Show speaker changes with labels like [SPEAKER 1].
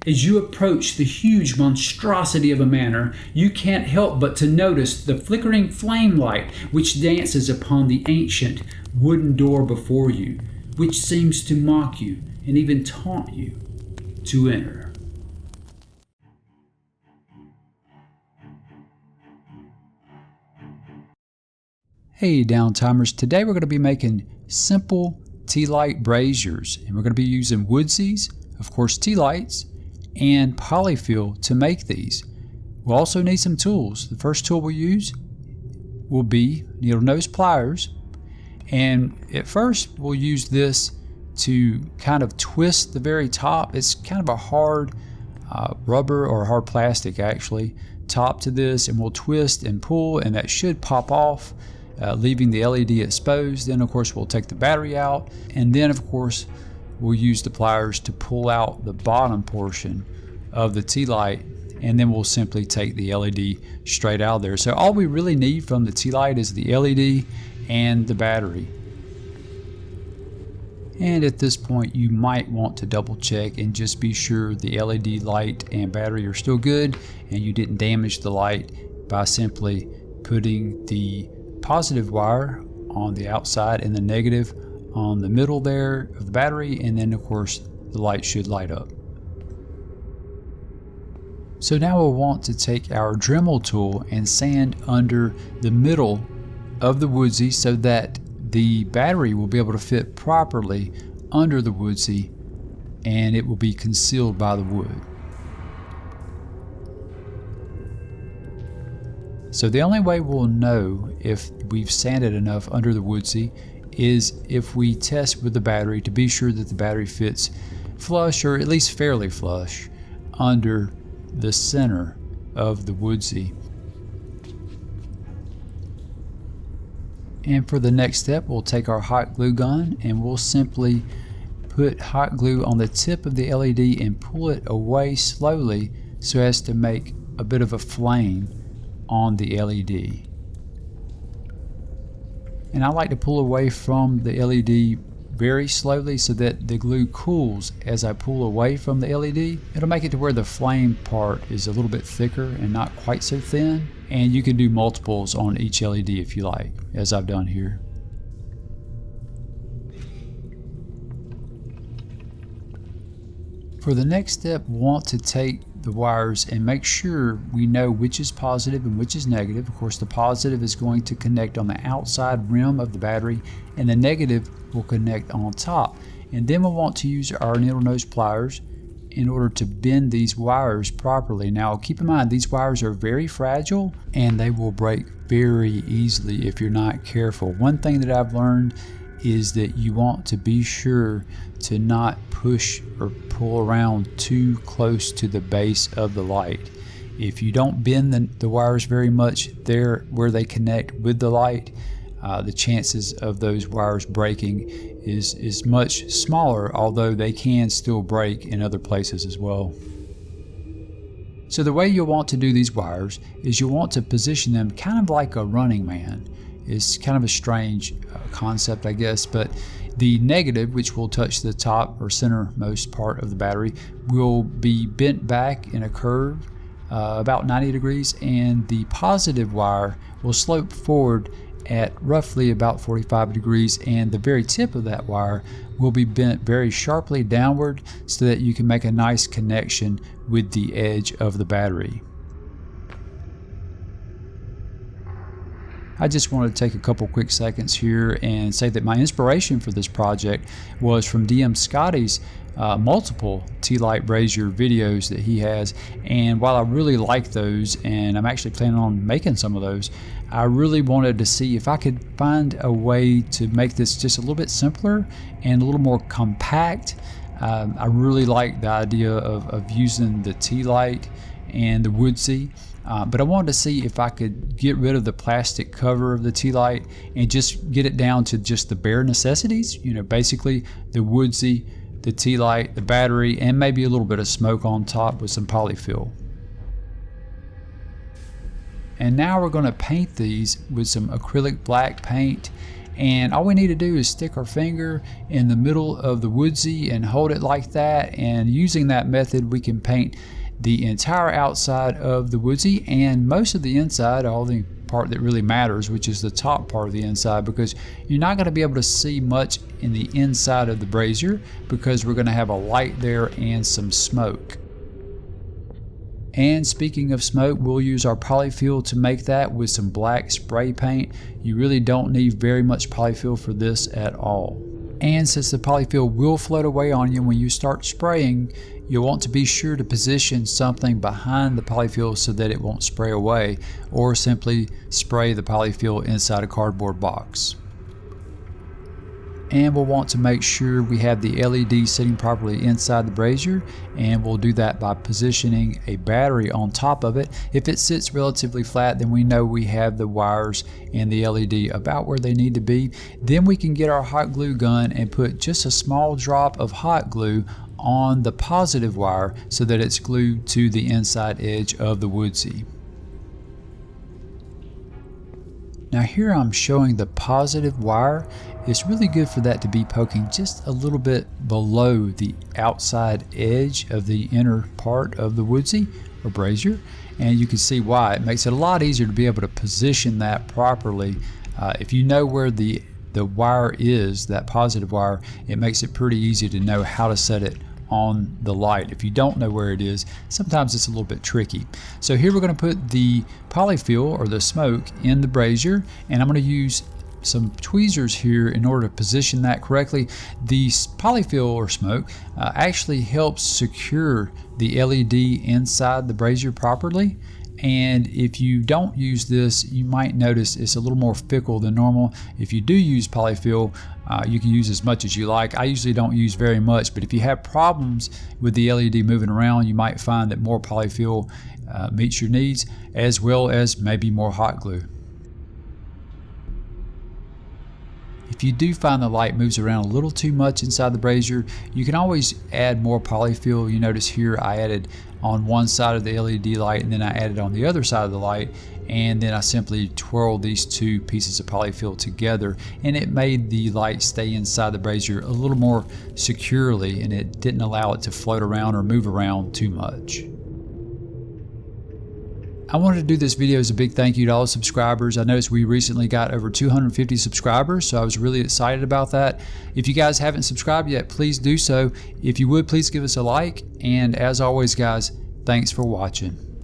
[SPEAKER 1] As you approach the huge monstrosity of a manor, you can't help but to notice the flickering flame light which dances upon the ancient wooden door before you, which seems to mock you and even taunt you to enter. Hey Downtimers, today we're going to be making simple tea light braziers, and we're going to be using woodsies, of course tea lights, and polyfill to make these. We'll also need some tools. The first tool we'll use will be needle nose pliers, and at first we'll use this to kind of twist the very top. It's kind of a hard rubber or hard plastic actually top to this, and we'll twist and pull, and that should pop off, leaving the LED exposed. Then of course we'll take the battery out, and then of course we'll use the pliers to pull out the bottom portion of the tea light, and then we'll simply take the LED straight out of there. So all we really need from the tea light is the LED and the battery. And at this point you might want to double check and just be sure the LED light and battery are still good and you didn't damage the light by simply putting the positive wire on the outside and the negative on the middle there of the battery, and then of course the light should light up. So now we'll want to take our Dremel tool and sand under the middle of the woodsie so that the battery will be able to fit properly under the woodsie and it will be concealed by the wood. So the only way we'll know if we've sanded enough under the woodsie is if we test with the battery to be sure that the battery fits flush, or at least fairly flush, under the center of the woodsie. And for the next step, we'll take our hot glue gun and we'll simply put hot glue on the tip of the LED and pull it away slowly so as to make a bit of a flame on the LED. And I like to pull away from the LED very slowly so that the glue cools as I pull away from the LED. It'll make it to where the flame part is a little bit thicker and not quite so thin. And you can do multiples on each LED if you like, as I've done here. For the next step, we want to take the wires and make sure we know which is positive and which is negative. Of course, the positive is going to connect on the outside rim of the battery, and the negative will connect on top. And then we'll want to use our needle nose pliers in order to bend these wires properly. Now keep in mind, these wires are very fragile and they will break very easily if you're not careful. One thing that I've learned is that you want to be sure to not push or pull around too close to the base of the light. If you don't bend the wires very much there where they connect with the light, the chances of those wires breaking is much smaller, although they can still break in other places as well. So the way you'll want to do these wires is you'll want to position them kind of like a running man. It's kind of a strange concept, I guess, but the negative, which will touch the top or centermost part of the battery, will be bent back in a curve about 90 degrees, and the positive wire will slope forward at roughly about 45 degrees, and the very tip of that wire will be bent very sharply downward so that you can make a nice connection with the edge of the battery. I just wanted to take a couple quick seconds here and say that my inspiration for this project was from DM Scotty's multiple tea light brazier videos that he has, and while I really like those and I'm actually planning on making some of those, I really wanted to see if I could find a way to make this just a little bit simpler and a little more compact. I really like the idea of using the tea light and the woodsie. But I wanted to see if I could get rid of the plastic cover of the tea light and just get it down to just the bare necessities, you know, basically the woodsie, the tea light, the battery, and maybe a little bit of smoke on top with some polyfill. And now we're going to paint these with some acrylic black paint, And all we need to do is stick our finger in the middle of the woodsy and hold it like that, and using that method we can paint the entire outside of the woodsy and most of the inside, all the part that really matters, which is the top part of the inside, because you're not going to be able to see much in the inside of the brazier because we're going to have a light there and some smoke. And speaking of smoke, we'll use our polyfill to make that with some black spray paint. You really don't need very much polyfill for this at all. And since the polyfill will float away on you when you start spraying, you'll want to be sure to position something behind the polyfill so that it won't spray away, or simply spray the polyfill inside a cardboard box. And we'll want to make sure we have the LED sitting properly inside the brazier, and we'll do that by positioning a battery on top of it. If it sits relatively flat, then we know we have the wires and the LED about where they need to be. Then we can get our hot glue gun and put just a small drop of hot glue on the positive wire so that it's glued to the inside edge of the woodsy. Now here I'm showing the positive wire. It's really good for that to be poking just a little bit below the outside edge of the inner part of the woodsy or brazier, and you can see why. It makes it a lot easier to be able to position that properly. If you know where the wire is, that positive wire, it makes it pretty easy to know how to set it on the light. If you don't know where it is, sometimes it's a little bit tricky. So here we're going to put the polyfill or the smoke in the brazier, and I'm going to use some tweezers here in order to position that correctly. The polyfill or smoke actually helps secure the LED inside the brazier properly, and if you don't use this, you might notice it's a little more fickle than normal. If you do use polyfill, you can use as much as you like. I usually don't use very much, but if you have problems with the LED moving around, you might find that more polyfill meets your needs, as well as maybe more hot glue. If you do find the light moves around a little too much inside the brazier, you can always add more polyfill. You notice here I added on one side of the LED light, and then I added on the other side of the light, and then I simply twirled these two pieces of polyfill together, and it made the light stay inside the brazier a little more securely, and it didn't allow it to float around or move around too much. I wanted to do this video as a big thank you to all the subscribers. I noticed we recently got over 250 subscribers, so I was really excited about that. If you guys haven't subscribed yet, please do so. If you would, please give us a like. And as always, guys, thanks for watching.